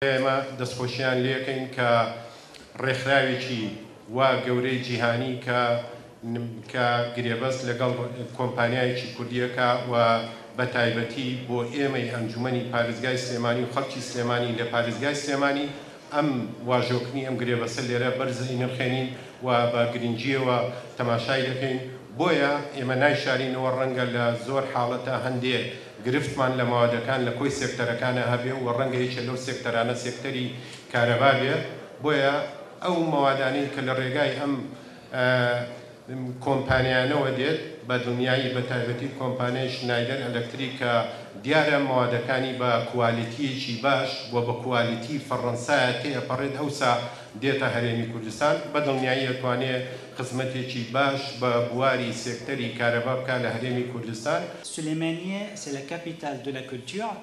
ئێمە دەستخۆشیان لێکەین کە ڕێکخراوێکی وا گەورەی جیهانی کە گرێبەست لەگەڵ کۆمپانیایەکی کوردیەکە و بە تایبەتی بۆ ئێمەی ئەنجومەنی پارێزگای سلێمانی و خەڵکی سلێمانی لە پارێزگای سلێمانی ئەم واژۆکنی ئەم گرێبەسە لێرە بەرزی نرخێنین و بە گرنگجیەوە تەماشای دەکەین. بۆیە ئێمە نایشارینەوە ڕەنگە لە زۆر حاڵەتە هەندێک گرفتمان لە ماوەدەکان لە کۆی سێکتەرەکانە هەبێ و ڕەنگە یەکێ لەو سێکتەرانە سێکتەری کارەبا بێ. بۆیە ئەو ماوادانەی کە لە ڕێگای ئەم کۆمپانیانەوە دێت بە دنیای بە تایبەتی کۆمپانیای شنایدەر ئەلەکتریک کە دیارە ماوادەکانی بە کوالیتیەکی باش و بە کوالیتی فەڕەنسایە تێپەڕێت ئەوسا دێتە هەرێمی کوردستان بە دڵنیایی ئەتوانێت خزمەتێکی باش بە بواری سێکتەری کارەبا بکە لە هەرێمی کوردستان. سلێمانیە c'est la capitale de la culture.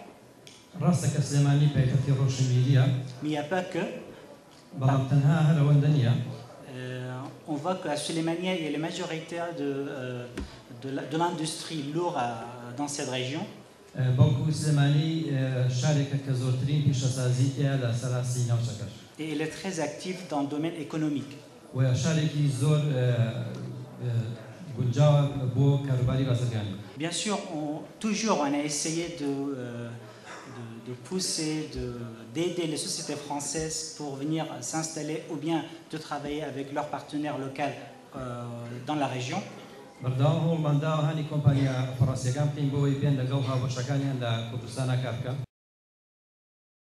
ڕاستەکە سلێمانی پایتەختی ڕۆشنبیریە. Mais il n'y a pas que. بەڵام تەنها هەر ئەوەندە نییە. On voit que la Sulémanie est la majorité de l'industrie lourde dans cette région. Et elle est très active dans le domaine économique. Bien sûr, toujours on a essayé de pousser, d'aider les sociétés françaises pour venir s'installer ou bien de travailler avec leurs partenaires locaux dans la région.